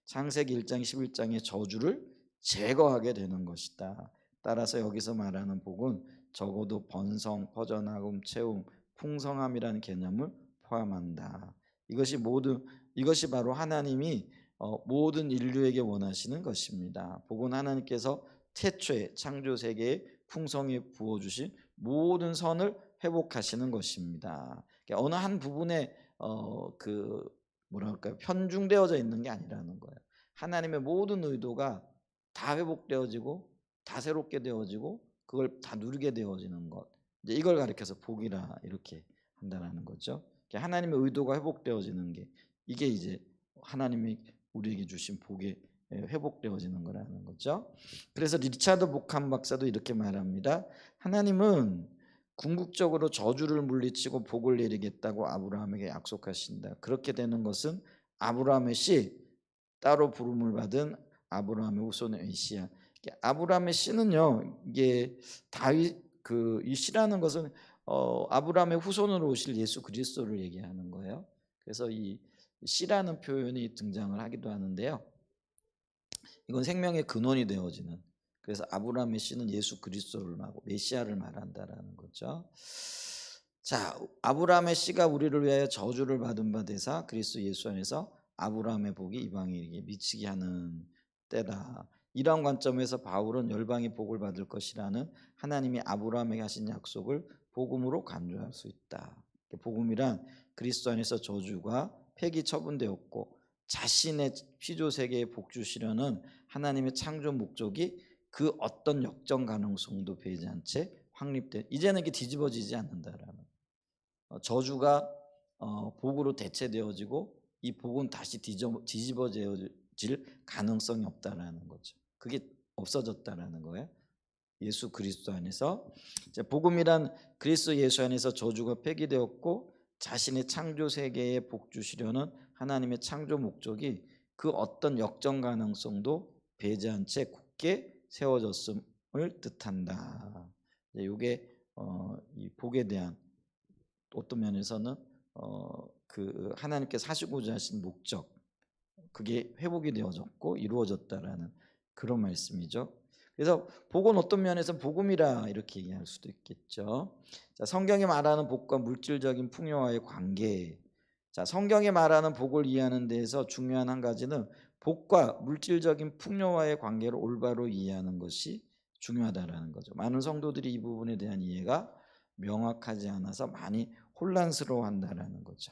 창세기 1장 11장의 저주를 제거하게 되는 것이다. 따라서 여기서 말하는 복은 적어도 번성, 퍼져나감, 채움, 풍성함이라는 개념을 포함한다. 이것이 바로 하나님이 모든 인류에게 원하시는 것입니다. 복은 하나님께서 태초에 창조 세계에 풍성히 부어주신 모든 선을 회복하시는 것입니다. 그러니까 어느 한 부분에 그 뭐랄까요, 편중되어져 있는 게 아니라는 거예요. 하나님의 모든 의도가 다 회복되어지고 다 새롭게 되어지고 그걸 다 누리게 되어지는 것. 이제 이걸 가리켜서 복이라 이렇게 한다라는 거죠. 하나님의 의도가 회복되어지는 게 이게 이제 하나님이 우리에게 주신 복이 회복되어지는 거라는 거죠. 그래서 리차드 보캄 박사도 이렇게 말합니다. 하나님은 궁극적으로 저주를 물리치고 복을 내리겠다고 아브라함에게 약속하신다. 그렇게 되는 것은 아브라함의 씨, 따로 부름을 받은 아브라함의 후손의 메시아. 아브라함의 씨는요, 이게 다윗 이 씨라는 것은 아브라함의 후손으로 오실 예수 그리스도를 얘기하는 거예요. 그래서 이 씨라는 표현이 등장을 하기도 하는데요. 이건 생명의 근원이 되어지는. 그래서 아브라함의 씨는 예수 그리스도를 말하고 메시아를 말한다라는 거죠. 자, 아브라함의 씨가 우리를 위하여 저주를 받은 바 되사 그리스도 예수 안에서 아브라함의 복이 이방인에게 미치게 하는 때다. 이러한 관점에서 바울은 열방이 복을 받을 것이라는 하나님이 아브라함에게 하신 약속을 복음으로 간주할 수 있다. 복음이란 그리스도 안에서 저주가 폐기 처분되었고 자신의 피조 세계에 복 주시려는 하나님의 창조 목적이 그 어떤 역전 가능성도 배제한 채 확립된, 이제는 이게 뒤집어지지 않는다라는 저주가 복으로 대체되어지고 이 복은 다시 뒤집어질 가능성이 없다라는 거죠. 그게 없어졌다라는 거예요. 예수 그리스도 안에서 복음이란 그리스도 예수 안에서 저주가 폐기되었고 자신의 창조 세계에 복 주시려는 하나님의 창조 목적이 그 어떤 역전 가능성도 배제한 채 굳게 세워졌음을 뜻한다. 이게 이 복에 대한 어떤 면에서는 그 하나님께서 하시고자 하신 목적, 그게 회복이 되어졌고 이루어졌다라는 그런 말씀이죠. 그래서 복은 어떤 면에서 복음이라 이렇게 얘기할 수도 있겠죠. 자, 성경이 말하는 복과 물질적인 풍요와의 관계. 자, 성경이 말하는 복을 이해하는 데에서 중요한 한 가지는 복과 물질적인 풍요와의 관계를 올바로 이해하는 것이 중요하다라는 거죠. 많은 성도들이 이 부분에 대한 이해가 명확하지 않아서 많이 혼란스러워한다라는 거죠.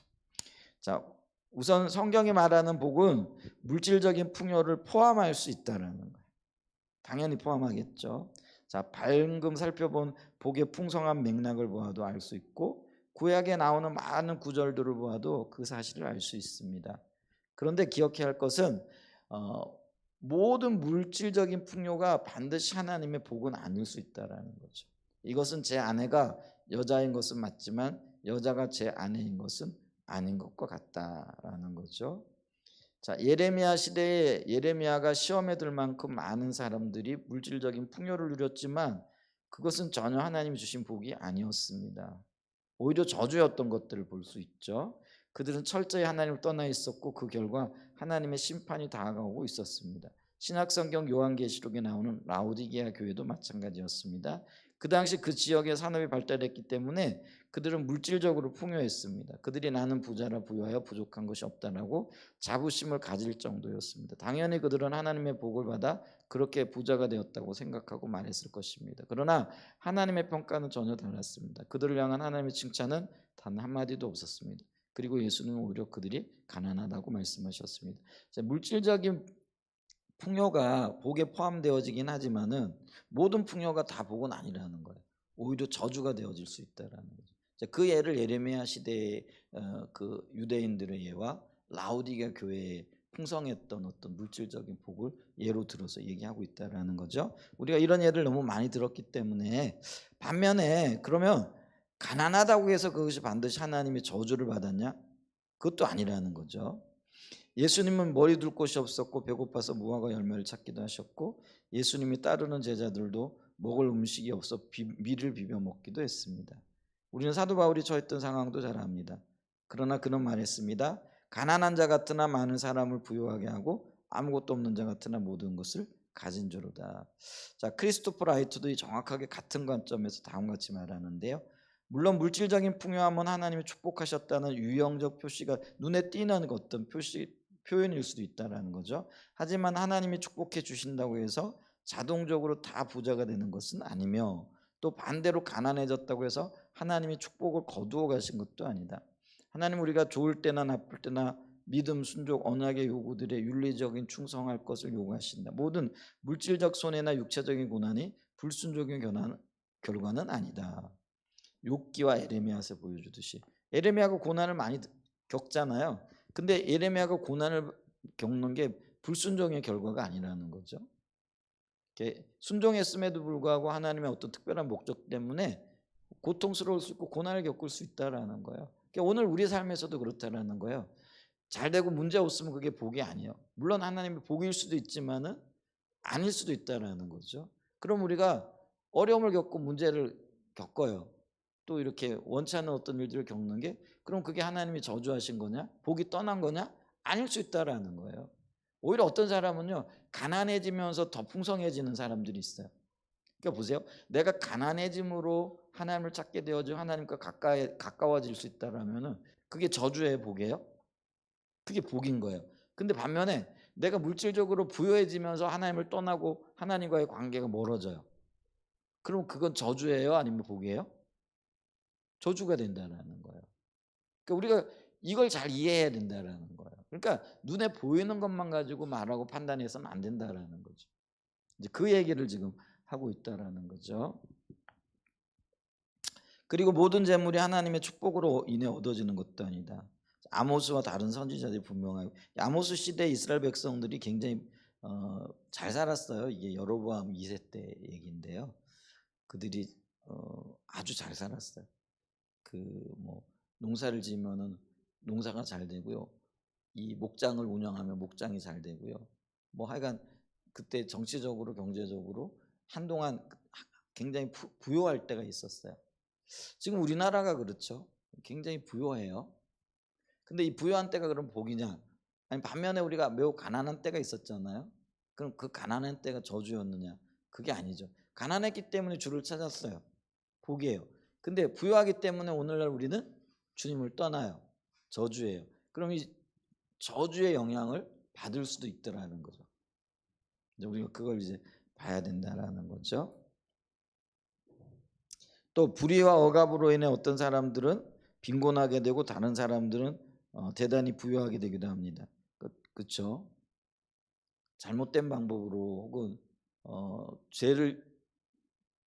자, 우선 성경이 말하는 복은 물질적인 풍요를 포함할 수 있다라는 거예요. 당연히 포함하겠죠. 자, 방금 살펴본 복의 풍성한 맥락을 보아도 알 수 있고 구약에 나오는 많은 구절들을 보아도 그 사실을 알 수 있습니다. 그런데 기억해야 할 것은 모든 물질적인 풍요가 반드시 하나님의 복은 아닐 수 있다라는 거죠. 이것은 제 아내가 여자인 것은 맞지만 여자가 제 아내인 것은 아닌 것과 같다라는 거죠. 자, 예레미야 시대에 예레미야가 시험에 들 만큼 많은 사람들이 물질적인 풍요를 누렸지만 그것은 전혀 하나님이 주신 복이 아니었습니다. 오히려 저주였던 것들을 볼 수 있죠. 그들은 철저히 하나님을 떠나 있었고 그 결과 하나님의 심판이 다가오고 있었습니다. 신약성경 요한계시록에 나오는 라오디게아 교회도 마찬가지였습니다. 그 당시 그 지역의 산업이 발달했기 때문에 그들은 물질적으로 풍요했습니다. 그들이 나는 부자라 부유하여 부족한 것이 없다라고 자부심을 가질 정도였습니다. 당연히 그들은 하나님의 복을 받아 그렇게 부자가 되었다고 생각하고 말했을 것입니다. 그러나 하나님의 평가는 전혀 달랐습니다. 그들을 향한 하나님의 칭찬은 단 한마디도 없었습니다. 그리고 예수는 오히려 그들이 가난하다고 말씀하셨습니다. 물질적인 풍요가 복에 포함되어지긴 하지만은 모든 풍요가 다 복은 아니라는 거예요. 오히려 저주가 되어질 수 있다라는 거죠. 그 예를 예레미야 시대의 그 유대인들의 예와 라오디게아 교회의 풍성했던 어떤 물질적인 복을 예로 들어서 얘기하고 있다라는 거죠. 우리가 이런 예를 너무 많이 들었기 때문에 반면에 그러면 가난하다고 해서 그것이 반드시 하나님의 저주를 받았냐? 그것도 아니라는 거죠. 예수님은 머리 둘 곳이 없었고 배고파서 무화과 열매를 찾기도 하셨고 예수님이 따르는 제자들도 먹을 음식이 없어 밀을 비벼 먹기도 했습니다. 우리는 사도 바울이 처했던 상황도 잘 압니다. 그러나 그는 말했습니다. 가난한 자 같으나 많은 사람을 부유하게 하고 아무것도 없는 자 같으나 모든 것을 가진 자로다. 자, 크리스토퍼 라이트도 정확하게 같은 관점에서 다음과 같이 말하는데요. 물론 물질적인 풍요함은 하나님이 축복하셨다는 유형적 표시가 눈에 띄는 어떤 표현일 수도 있다라는 거죠. 하지만 하나님이 축복해 주신다고 해서 자동적으로 다 부자가 되는 것은 아니며 또 반대로 가난해졌다고 해서 하나님이 축복을 거두어 가신 것도 아니다. 하나님 우리가 좋을 때나 나쁠 때나 믿음, 순종, 언약의 요구들에 윤리적인 충성할 것을 요구하신다. 모든 물질적 손해나 육체적인 고난이 불순종의 결과는 아니다. 욥기와 에레미야에서 보여주듯이 에레미야가 고난을 많이 겪잖아요. 근데 에레미야가 고난을 겪는 게 불순종의 결과가 아니라는 거죠. 순종했음에도 불구하고 하나님의 어떤 특별한 목적 때문에 고통스러울 수 있고 고난을 겪을 수 있다라는 거예요. 그러니까 오늘 우리 삶에서도 그렇다라는 거예요. 잘 되고 문제 없으면 그게 복이 아니에요. 물론 하나님의 복일 수도 있지만은 아닐 수도 있다라는 거죠. 그럼 우리가 어려움을 겪고 문제를 겪어요. 또 이렇게 원치 않는 어떤 일들을 겪는 게 그럼 그게 하나님이 저주하신 거냐? 복이 떠난 거냐? 아닐 수 있다라는 거예요. 오히려 어떤 사람은요 가난해지면서 더 풍성해지는 사람들이 있어요. 그러니까 보세요. 내가 가난해짐으로 하나님을 찾게 되어지고 하나님과 가까워질 수 있다라면은 그게 저주의 복이에요? 그게 복인 거예요. 근데 반면에 내가 물질적으로 부유해지면서 하나님을 떠나고 하나님과의 관계가 멀어져요. 그럼 그건 저주예요? 아니면 복이에요? 저주가 된다는 거예요. 그러니까 우리가 이걸 잘 이해해야 된다는 거예요. 그러니까 눈에 보이는 것만 가지고 말하고 판단해서는 안 된다는 거죠. 이제 그 얘기를 지금 하고 있다는 거죠. 그리고 모든 재물이 하나님의 축복으로 인해 얻어지는 것도 아니다. 아모스와 다른 선지자들이 분명하고 아모스 시대 이스라엘 백성들이 굉장히 잘 살았어요. 이게 여로보암 2세 때 얘기인데요. 그들이 아주 잘 살았어요. 그 뭐 농사를 지으면은 농사가 잘 되고요. 이 목장을 운영하면 목장이 잘 되고요. 뭐 하여간 그때 정치적으로 경제적으로 한동안 굉장히 부유할 때가 있었어요. 지금 우리나라가 그렇죠. 굉장히 부유해요. 근데 이 부유한 때가 그럼 복이냐? 아니 반면에 우리가 매우 가난한 때가 있었잖아요. 그럼 그 가난한 때가 저주였느냐? 그게 아니죠. 가난했기 때문에 주를 찾았어요. 복이에요. 근데 부유하기 때문에 오늘날 우리는 주님을 떠나요. 저주예요. 그럼 이 저주의 영향을 받을 수도 있더라는 거죠. 이제 우리가 그걸 이제 봐야 된다라는 거죠. 또 불의와 억압으로 인해 어떤 사람들은 빈곤하게 되고 다른 사람들은 대단히 부유하게 되기도 합니다. 그렇죠? 잘못된 방법으로 혹은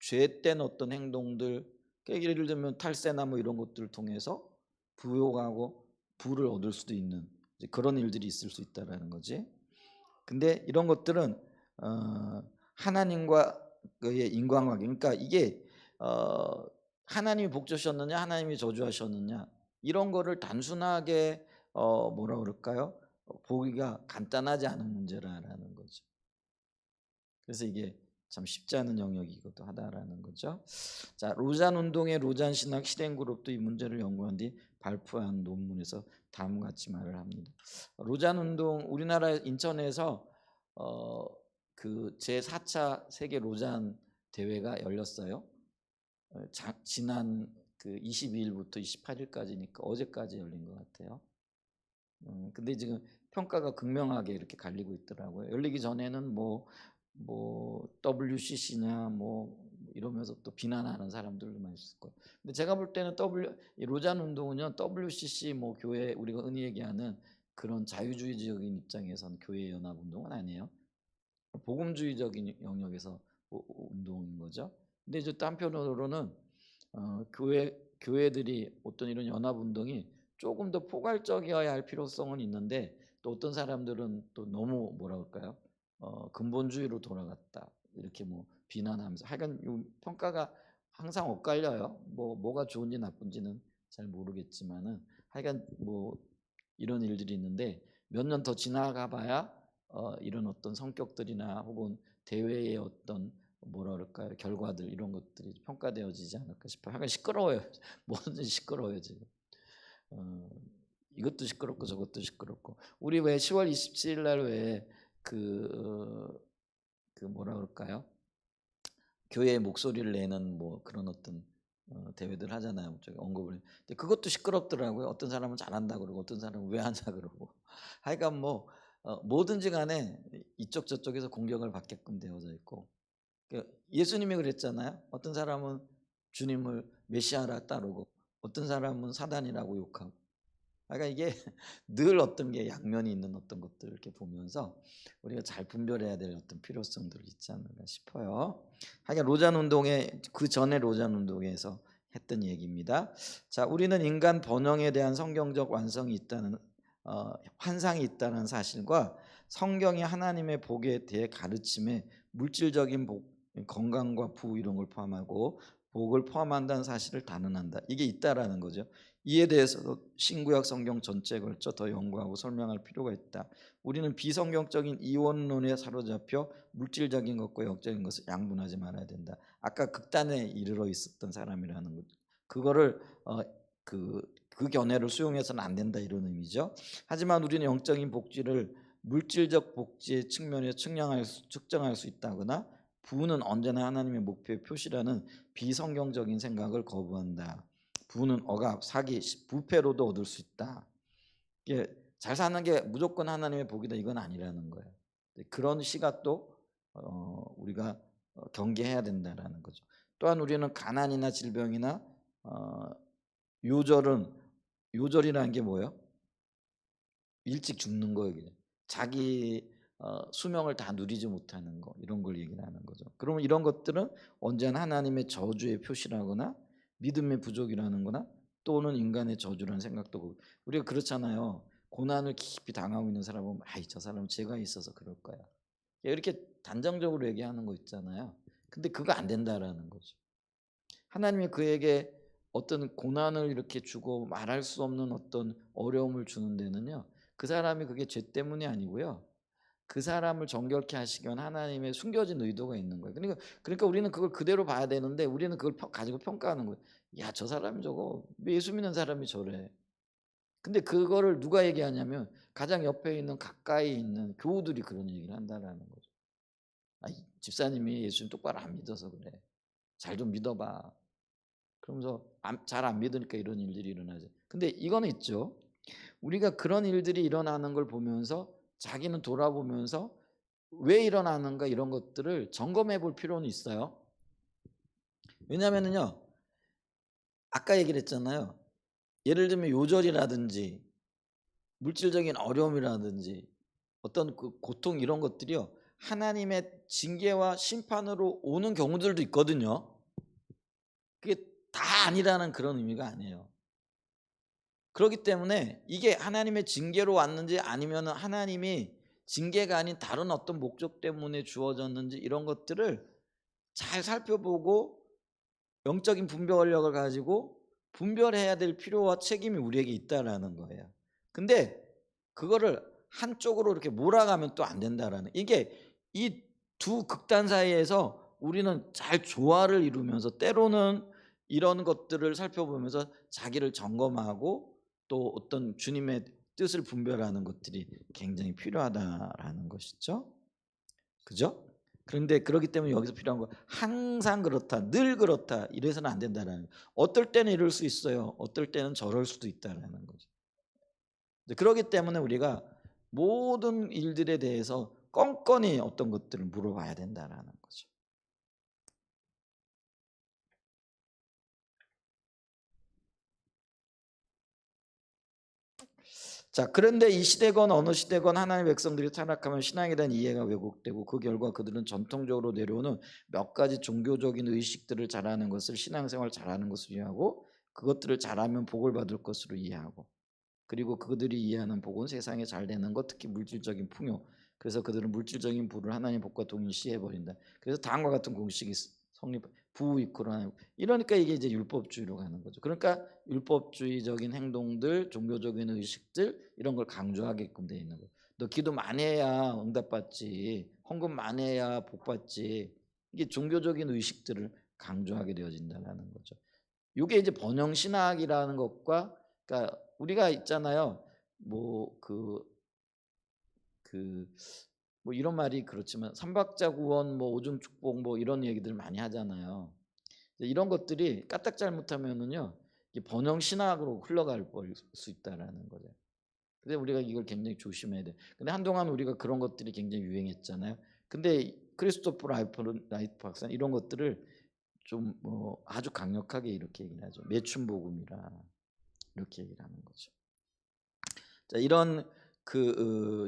죄된 어떤 행동들, 그러니까 예를 들면 탈세나 뭐 이런 것들을 통해서 부유하고 부를 얻을 수도 있는 그런 일들이 있을 수 있다라는 거지. 근데 이런 것들은 하나님과의 인과관계, 그러니까 이게 하나님이 복 주셨느냐 하나님이 저주하셨느냐 이런 거를 단순하게 뭐라 그럴까요? 보기가 간단하지 않은 문제라는 거죠. 그래서 이게 참 쉽지 않은 영역이기도 하다라는 거죠. 자, 로잔 운동의 로잔 신학 실행 그룹도 이 문제를 연구한 뒤 발표한 논문에서 다음과 같이 말을 합니다. 로잔 운동 우리나라 인천에서 그 제4차 세계 로잔 대회가 열렸어요. 지난 그 22일부터 28일까지니까 어제까지 열린 것 같아요. 근데 지금 평가가 극명하게 이렇게 갈리고 있더라고요. 열리기 전에는 뭐 WCC냐 뭐 이러면서 또 비난하는 사람들도 많이 있을 거예요. 근데 제가 볼 때는 로잔 운동은요 WCC 뭐 교회 우리가 흔히 얘기하는 그런 자유주의적인 입장에서는 교회 연합 운동은 아니에요. 복음주의적인 영역에서 운동인 거죠. 근데 이제 또 한편으로는 교회들이 어떤 이런 연합 운동이 조금 더 포괄적이어야 할 필요성은 있는데 또 어떤 사람들은 또 너무 뭐라 그럴까요? 근본주의로 돌아갔다. 이렇게 뭐 비난하면서 하여간 요 평가가 항상 엇갈려요. 뭐가 좋은지 나쁜지는 잘 모르겠지만은 하여간 뭐 이런 일들이 있는데 몇 년 더 지나가 봐야 이런 어떤 성격들이나 혹은 대회의 어떤 뭐라 그럴까요? 결과들 이런 것들이 평가되어지지 않을까 싶어요. 하여간 시끄러워요. 뭐든지 시끄러워요 지금. 어, 이것도 시끄럽고 저것도 시끄럽고. 우리 왜 10월 27일 날 왜 그 뭐라 그럴까요? 교회의 목소리를 내는 뭐 그런 어떤 대회들 하잖아요. 저기 언급을. 근데 그것도 시끄럽더라고요. 어떤 사람은 잘한다 그러고 어떤 사람은 왜 하냐 그러고. 하여간 뭐 뭐든지 간에 이쪽 저쪽에서 공격을 받게끔 되어져 있고. 예수님이 그랬잖아요. 어떤 사람은 주님을 메시아라 따르고 어떤 사람은 사단이라고 욕하고. 그러니까 이게 늘 어떤 게 양면이 있는 어떤 것들 이렇게 보면서 우리가 잘 분별해야 될 어떤 필요성들이 있지 않을까 싶어요. 하여간 로잔 운동에 그 전에 로잔 운동에서 했던 얘기입니다. 자, 우리는 인간 번영에 대한 성경적 완성이 있다는 환상이 있다는 사실과 성경이 하나님의 복에 대해 가르침에 물질적인 복, 건강과 부 이런 걸 포함하고 복을 포함한다는 사실을 단언한다. 이게 있다라는 거죠. 이에 대해서도 신구약 성경 전체에 걸쳐 더 연구하고 설명할 필요가 있다. 우리는 비성경적인 이원론에 사로잡혀 물질적인 것과 영적인 것을 양분하지 말아야 된다. 아까 극단에 이르러 있었던 사람이라는 것. 그거를 그 견해를 수용해서는 안 된다 이런 의미죠. 하지만 우리는 영적인 복지를 물질적 복지의 측면에서 측정할 수 있다거나 부는 언제나 하나님의 목표의 표시라는 비성경적인 생각을 거부한다. 부는 억압, 사기, 부패로도 얻을 수 있다. 이게 잘 사는 게 무조건 하나님의 복이다 이건 아니라는 거예요. 그런 시각도 우리가 경계해야 된다라는 거죠. 또한 우리는 가난이나 질병이나 요절이라는 게 뭐예요? 일찍 죽는 거예요. 자기 수명을 다 누리지 못하는 거 이런 걸 얘기를 하는 거죠. 그러면 이런 것들은 언제나 하나님의 저주의 표시라거나 믿음의 부족이라는 거나 또는 인간의 저주라는 생각도 우리가 그렇잖아요. 고난을 깊이 당하고 있는 사람은 아이 저 사람은 죄가 있어서 그럴 거야. 이렇게 단정적으로 얘기하는 거 있잖아요. 근데 그거 안 된다라는 거죠. 하나님이 그에게 어떤 고난을 이렇게 주고 말할 수 없는 어떤 어려움을 주는 데는요. 그 사람이 그게 죄 때문이 아니고요. 그 사람을 정결케 하시기 위한 하나님의 숨겨진 의도가 있는 거예요. 그러니까 우리는 그걸 그대로 봐야 되는데 우리는 그걸 가지고 평가하는 거예요. 야, 저 사람이 저거 예수 믿는 사람이 저래. 근데 그거를 누가 얘기하냐면 가장 옆에 있는 가까이 있는 교우들이 그런 얘기를 한다라는 거죠. 아, 집사님이 예수님 똑바로 안 믿어서 그래. 잘 좀 믿어봐. 그러면서 잘 안 믿으니까 이런 일들이 일어나죠. 근데 이거는 있죠. 우리가 그런 일들이 일어나는 걸 보면서 자기는 돌아보면서 왜 일어나는가 이런 것들을 점검해 볼 필요는 있어요. 왜냐하면요. 아까 얘기를 했잖아요. 예를 들면 요절이라든지 물질적인 어려움이라든지 어떤 그 고통 이런 것들이요. 하나님의 징계와 심판으로 오는 경우들도 있거든요. 그게 다 아니라는 그런 의미가 아니에요. 그렇기 때문에 이게 하나님의 징계로 왔는지 아니면 하나님이 징계가 아닌 다른 어떤 목적 때문에 주어졌는지 이런 것들을 잘 살펴보고 영적인 분별력을 가지고 분별해야 될 필요와 책임이 우리에게 있다라는 거예요. 근데 그거를 한쪽으로 이렇게 몰아가면 또 안 된다라는 이게 이 두 극단 사이에서 우리는 잘 조화를 이루면서 때로는 이런 것들을 살펴보면서 자기를 점검하고 또 어떤 주님의 뜻을 분별하는 것들이 굉장히 필요하다라는 것이죠. 그죠? 그런데 그렇기 때문에 여기서 필요한 거 항상 그렇다, 늘 그렇다 이래서는 안 된다라는 거예요. 어떨 때는 이럴 수 있어요. 어떨 때는 저럴 수도 있다라는 거죠. 그렇기 때문에 우리가 모든 일들에 대해서 껌껌이 어떤 것들을 물어봐야 된다라는 거죠. 자, 그런데 이 시대건 어느 시대건 하나님의 백성들이 타락하면 신앙에 대한 이해가 왜곡되고 그 결과 그들은 전통적으로 내려오는 몇 가지 종교적인 의식들을 잘하는 것을 신앙생활 잘하는 것으로 이해하고 그것들을 잘하면 복을 받을 것으로 이해하고 그리고 그들이 이해하는 복은 세상에 잘 되는 것, 특히 물질적인 풍요. 그래서 그들은 물질적인 부를 하나님의 복과 동일시해 버린다. 그래서 다음과 같은 공식이 성립. 부 이퀄 하나님. 이러니까 이게 이제 율법주의로 가는 거죠. 그러니까 율법주의적인 행동들, 종교적인 의식들 이런 걸 강조하게끔 돼 있는 거예요. 너 기도 많이 해야 응답받지. 헌금 많이 해야 복받지. 이게 종교적인 의식들을 강조하게 되어진다는 거죠. 이게 이제 번영 신학이라는 것과, 그러니까 우리가 있잖아요. 뭐 이런 말이 그렇지만 삼박자 구원, 뭐 오중 축복, 뭐 이런 얘기들 많이 하잖아요. 이런 것들이 까딱 잘못하면은요, 번영 신학으로 흘러갈 수 있다라는 거죠. 근데 우리가 이걸 굉장히 조심해야 돼. 근데 한동안 우리가 그런 것들이 굉장히 유행했잖아요. 근데 크리스토프 라이트 박사 이런 것들을 좀 아주 강력하게 이렇게 얘기를 하죠. 매춘 복음이라 이렇게 얘기를 하는 거죠. 자, 이런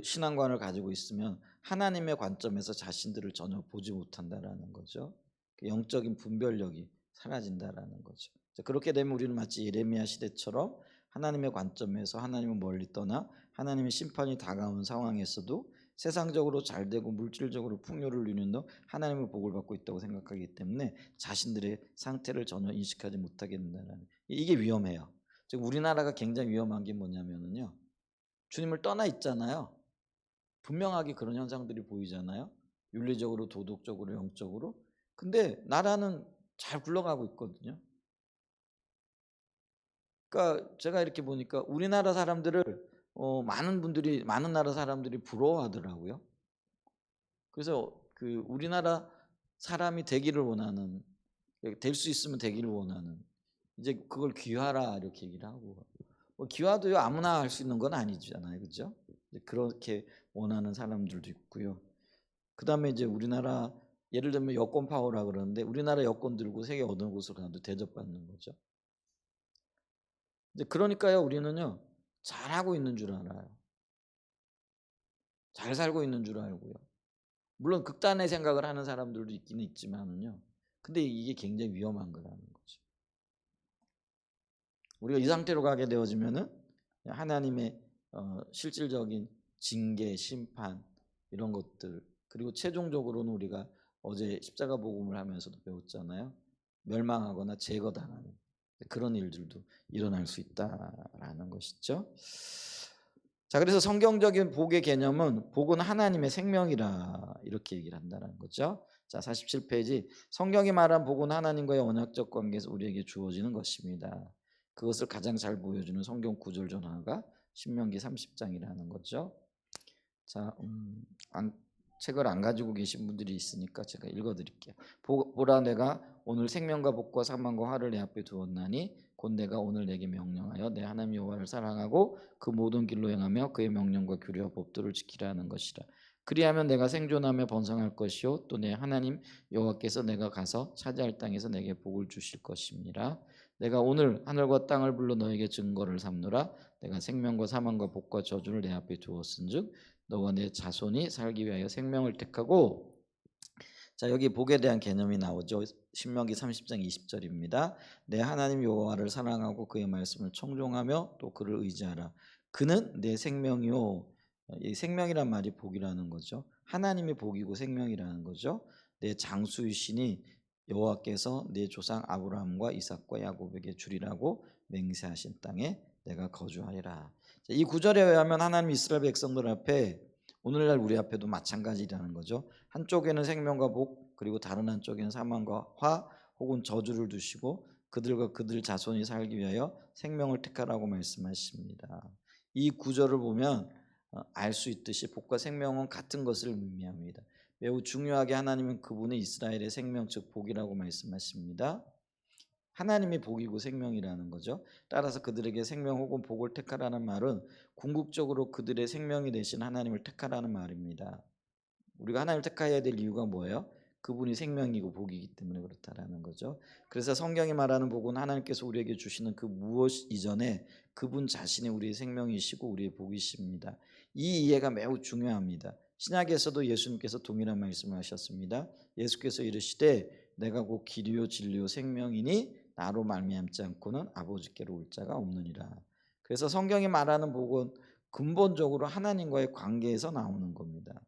신앙관을 가지고 있으면 하나님의 관점에서 자신들을 전혀 보지 못한다라는 거죠. 그 영적인 분별력이 사라진다라는 거죠. 자, 그렇게 되면 우리는 마치 예레미야 시대처럼 하나님의 관점에서 하나님은 멀리 떠나 하나님의 심판이 다가온 상황에서도 세상적으로 잘되고 물질적으로 풍요를 누리는 하나님의 복을 받고 있다고 생각하기 때문에 자신들의 상태를 전혀 인식하지 못하게 된다는, 이게 위험해요. 즉 우리나라가 굉장히 위험한 게 뭐냐면요, 주님을 떠나 있잖아요. 분명하게 그런 현상들이 보이잖아요. 윤리적으로, 도덕적으로, 영적으로. 근데 나라는 잘 굴러가고 있거든요. 그러니까 제가 이렇게 보니까 우리나라 사람들을 많은 나라 사람들이 부러워하더라고요. 그래서 우리나라 사람이 되기를 원하는, 될 수 있으면 되기를 원하는, 이제 그걸 귀화라 이렇게 얘기를 하고, 귀화도요 아무나 할 수 있는 건 아니잖아요, 그렇죠? 그렇게 원하는 사람들도 있고요. 그 다음에 이제 우리나라, 예를 들면 여권 파워라 그러는데 우리나라 여권 들고 세계 어느 곳으로 가도 대접받는 거죠. 이제 그러니까요 우리는요 잘하고 있는 줄 알아요. 잘 살고 있는 줄 알고요. 물론 극단의 생각을 하는 사람들도 있기는 있지만은요. 근데 이게 굉장히 위험한 거라는 거죠. 우리가 이 상태로 가게 되어지면은 하나님의 실질적인 징계, 심판 이런 것들, 그리고 최종적으로는 우리가 어제 십자가 복음을 하면서도 배웠잖아요. 멸망하거나 제거당하는 그런 일들도 일어날 수 있다라는 것이죠. 자, 그래서 성경적인 복의 개념은 복은 하나님의 생명이라 이렇게 얘기를 한다는 거죠. 자, 47페이지. 성경이 말한 복은 하나님과의 언약적 관계에서 우리에게 주어지는 것입니다. 그것을 가장 잘 보여주는 성경 구절 중 하나가 신명기 30장이라는 거죠. 자, 책을 안 가지고 계신 분들이 있으니까 제가 읽어드릴게요. 보라, 내가 오늘 생명과 복과 사망과 화를 내 앞에 두었나니 곧 내가 오늘 내게 명령하여 내 하나님 여호와를 사랑하고 그 모든 길로 행하며 그의 명령과 규례와 법도를 지키라 하는 것이라. 그리하면 내가 생존하며 번성할 것이요 또 내 하나님 여호와께서 내가 가서 차지할 땅에서 내게 복을 주실 것입니다. 내가 오늘 하늘과 땅을 불러 너에게 증거를 삼노라. 내가 생명과 사망과 복과 저주를 내 앞에 두었은즉 너와 내 자손이 살기 위하여 생명을 택하고. 자, 여기 복에 대한 개념이 나오죠. 신명기 30장 20절입니다. 내 하나님 여호와를 사랑하고 그의 말씀을 청종하며 또 그를 의지하라. 그는 내 생명이요. 이 생명이란 말이 복이라는 거죠. 하나님의 복이고 생명이라는 거죠. 내 장수이시니 여호와께서 내 조상 아브라함과 이삭과 야곱에게 주리라고 맹세하신 땅에 내가 거주하리라. 이 구절에 의하면 하나님 이스라엘 백성들 앞에, 오늘날 우리 앞에도 마찬가지라는 거죠. 한쪽에는 생명과 복, 그리고 다른 한쪽에는 사망과 화 혹은 저주를 두시고 그들과 그들 자손이 살기 위하여 생명을 택하라고 말씀하십니다. 이 구절을 보면 알 수 있듯이 복과 생명은 같은 것을 의미합니다. 매우 중요하게 하나님은 그분의 이스라엘의 생명, 즉 복이라고 말씀하십니다. 하나님이 복이고 생명이라는 거죠. 따라서 그들에게 생명 혹은 복을 택하라는 말은 궁극적으로 그들의 생명이 되신 하나님을 택하라는 말입니다. 우리가 하나님을 택해야 될 이유가 뭐예요? 그분이 생명이고 복이기 때문에 그렇다라는 거죠. 그래서 성경이 말하는 복은 하나님께서 우리에게 주시는 그 무엇 이전에 그분 자신이 우리의 생명이시고 우리의 복이십니다. 이 이해가 매우 중요합니다. 신약에서도 예수님께서 동일한 말씀을 하셨습니다. 예수께서 이르시되 내가 곧 길이요 진리요 생명이니 나로 말미암지 않고는 아버지께로 올 자가 없느니라. 그래서 성경이 말하는 복은 근본적으로 하나님과의 관계에서 나오는 겁니다.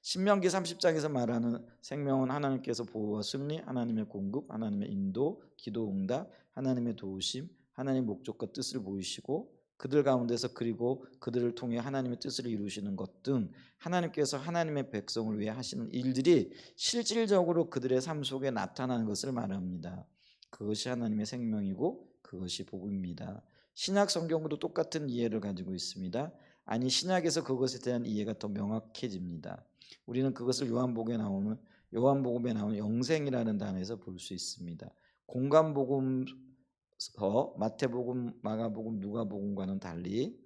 신명기 30장에서 말하는 생명은 하나님께서 보호와 승리, 하나님의 공급, 하나님의 인도, 기도 응답, 하나님의 도우심, 하나님의 목적과 뜻을 보이시고 그들 가운데서 그리고 그들을 통해 하나님의 뜻을 이루시는 것 등 하나님께서 하나님의 백성을 위해 하시는 일들이 실질적으로 그들의 삶 속에 나타나는 것을 말합니다. 그것이 하나님의 생명이고 그것이 복입니다. 신약 성경도 똑같은 이해를 가지고 있습니다. 아니 신약에서 그것에 대한 이해가 더 명확해집니다. 우리는 그것을 요한복음에 나오는 영생이라는 단어에서 볼 수 있습니다. 공간복음서, 마태복음, 마가복음, 누가복음과는 달리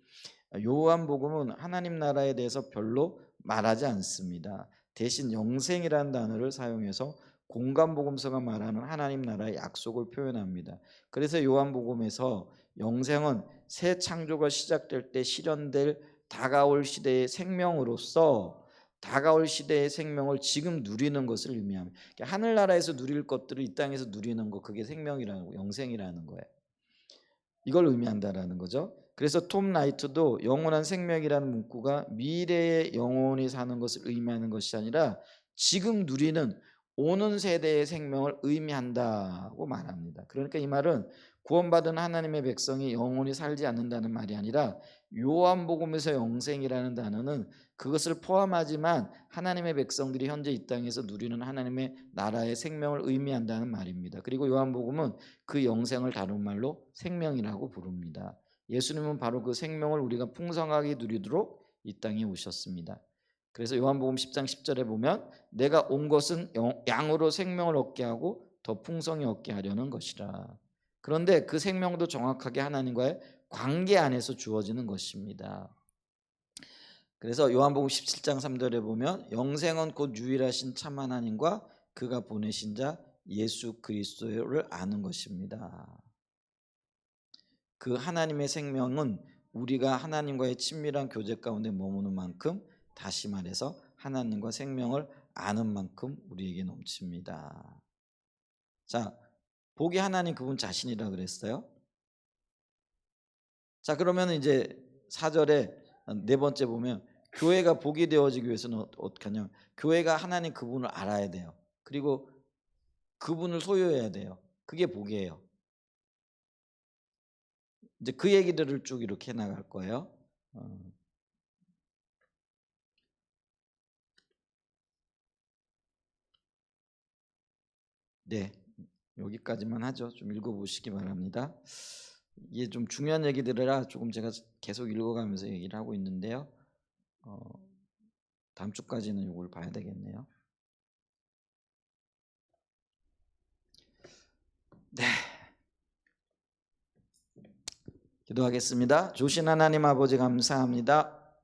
요한복음은 하나님 나라에 대해서 별로 말하지 않습니다. 대신 영생이라는 단어를 사용해서 공간복음서가 말하는 하나님 나라의 약속을 표현합니다. 그래서 요한복음에서 영생은 새 창조가 시작될 때 실현될 다가올 시대의 생명으로서 다가올 시대의 생명을 지금 누리는 것을 의미합니다. 하늘나라에서 누릴 것들을 이 땅에서 누리는 것, 그게 생명이라는 거, 영생이라는 거예요. 이걸 의미한다라는 거죠. 그래서 톰 라이트도 영원한 생명이라는 문구가 미래의 영원히 사는 것을 의미하는 것이 아니라 지금 누리는 오는 세대의 생명을 의미한다고 말합니다. 그러니까 이 말은 구원받은 하나님의 백성이 영원히 살지 않는다는 말이 아니라 요한복음에서 영생이라는 단어는 그것을 포함하지만 하나님의 백성들이 현재 이 땅에서 누리는 하나님의 나라의 생명을 의미한다는 말입니다. 그리고 요한복음은 그 영생을 다룬 말로 생명이라고 부릅니다. 예수님은 바로 그 생명을 우리가 풍성하게 누리도록 이 땅에 오셨습니다. 그래서 요한복음 10장 10절에 보면 내가 온 것은 양으로 생명을 얻게 하고 더 풍성히 얻게 하려는 것이라. 그런데 그 생명도 정확하게 하나님과의 관계 안에서 주어지는 것입니다. 그래서 요한복음 17장 3절에 보면 영생은 곧 유일하신 참 하나님과 그가 보내신 자 예수 그리스도를 아는 것입니다. 그 하나님의 생명은 우리가 하나님과의 친밀한 교제 가운데 머무는 만큼, 다시 말해서 하나님과 생명을 아는 만큼 우리에게 넘칩니다. 자, 복이 하나님 그분 자신이라 그랬어요. 자, 그러면 이제 4절에 네 번째 보면 교회가 복이 되어지기 위해서는 어떻게 하냐? 교회가 하나님 그분을 알아야 돼요. 그리고 그분을 소유해야 돼요. 그게 복이에요. 이제 그 얘기들을 쭉 이렇게 나갈 거예요. 네, 여기까지만 하죠. 좀 읽어보시기 바랍니다. 이게 좀 중요한 얘기들이라 조금 제가 계속 읽어가면서 얘기를 하고 있는데요. 다음 주까지는 이걸 봐야 되겠네요. 네, 기도하겠습니다. 주신 하나님 아버지 감사합니다.